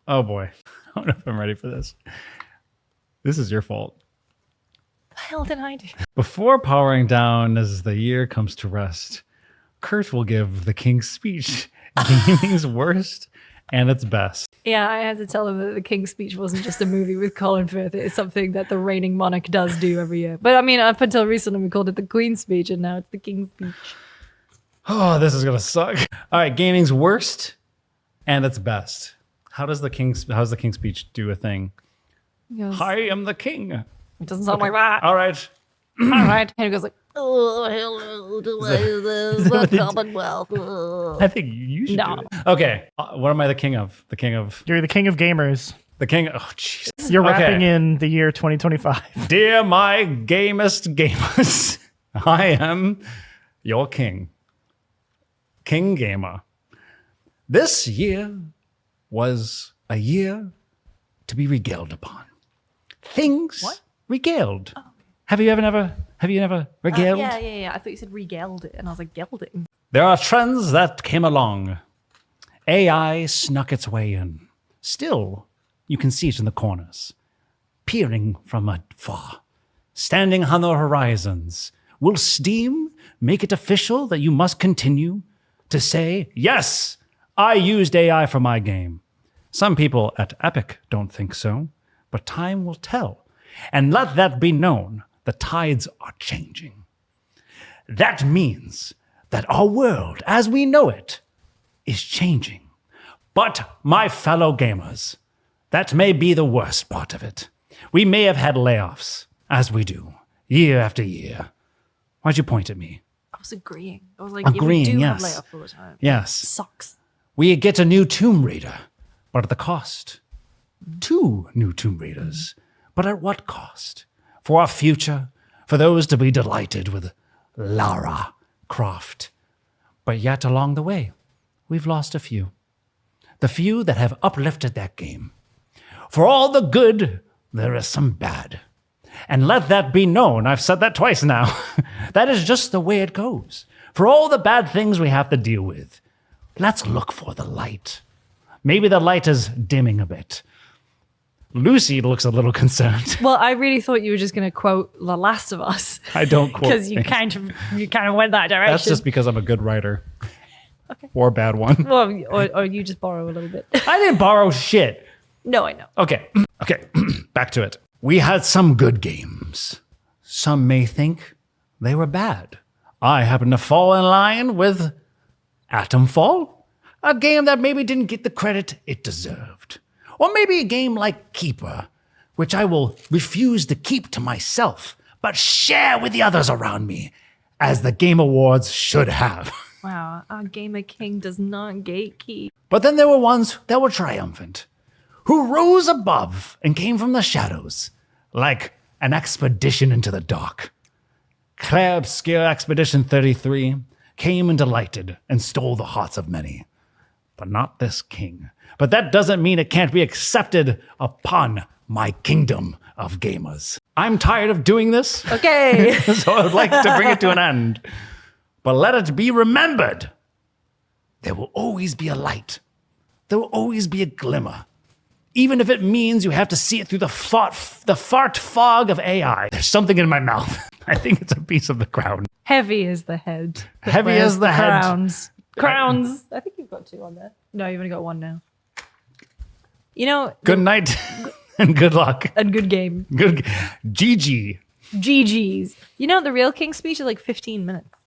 Oh boy. I don't know if I'm ready for this. This is your fault. What the hell did I do? Before powering down as the year comes to rest, Kurt will give the King's Speech, gaming's worst and its best. Yeah, I had to tell him that the King's Speech wasn't just a movie with Colin Firth. It's something that the reigning monarch does do every year. But I mean, up until recently, we called it the Queen's Speech, and now it's the King's Speech. Oh, this is gonna suck. All right, gaming's worst and its best. How's the King's Speech do a thing? He goes, I am the king. it doesn't sound like that. All right. All right. And he goes like, oh, hello to the Commonwealth. I think you should No. do it. Okay. What am I the king of? The king of... You're the king of gamers. The king... Oh, jeez. You're Okay. wrapping in the year 2025. Dear my gamest gamers, I am your king. King Gamer. This year was a year to be regaled upon. Things What? regaled. Oh. Have you never regaled? Yeah. I thought you said regaled it, and I was like, gelding. There are trends that came along. AI snuck its way in. Still, you can see it in the corners, peering from afar, standing on the horizons. Will Steam make it official that you must continue to say, yes, I used AI for my game? Some people at Epic don't think so, but time will tell. And let that be known, the tides are changing. That means that our world, as we know it, is changing. But, my fellow gamers, that may be the worst part of it. We may have had layoffs, as we do, year after year. Why'd you point at me? I was agreeing. I was like, Agreeing, yeah, we do yes. have layoffs all the time. Yes. Sucks. We get a new Tomb Raider, but at the cost. 2 new Tomb Raiders, but at what cost? For our future, for those to be delighted with Lara Croft. But yet along the way, we've lost a few. The few that have uplifted that game. For all the good, there is some bad. And let that be known, I've said that twice now. That is just the way it goes. For all the bad things we have to deal with, let's look for the light. Maybe the light is dimming a bit. Lucy looks a little concerned. Well, I really thought you were just going to quote The Last of Us. I don't quote Because you things. kind of went that direction. That's just because I'm a good writer. Okay. Or a bad one. Well, or you just borrow a little bit. I didn't borrow shit. No, I know. Okay. Back to it. We had some good games. Some may think they were bad. I happen to fall in line with Atomfall, a game that maybe didn't get the credit it deserved. Or maybe a game like Keeper, which I will refuse to keep to myself, but share with the others around me, as the Game Awards should have. Wow, our Gamer King does not gatekeep. But then there were ones that were triumphant, who rose above and came from the shadows, like an expedition into the dark. Claire Obscure Expedition 33 came and delighted and stole the hearts of many. But not this king. But that doesn't mean it can't be accepted upon my kingdom of gamers. I'm tired of doing this, Okay. so I would like to bring it to an end. But let it be remembered, there will always be a light. There will always be a glimmer. Even if it means you have to see it through the fart fog of AI. There's something in my mouth. I think it's a piece of the crown. Heavy is the head. that Heavy wears is the head. Crowns. I think you've got 2 on there. No, you've only got 1 now. You know, Good night and good luck. a good game. Good GG. GG's. You know, the real King's Speech is like 15 minutes.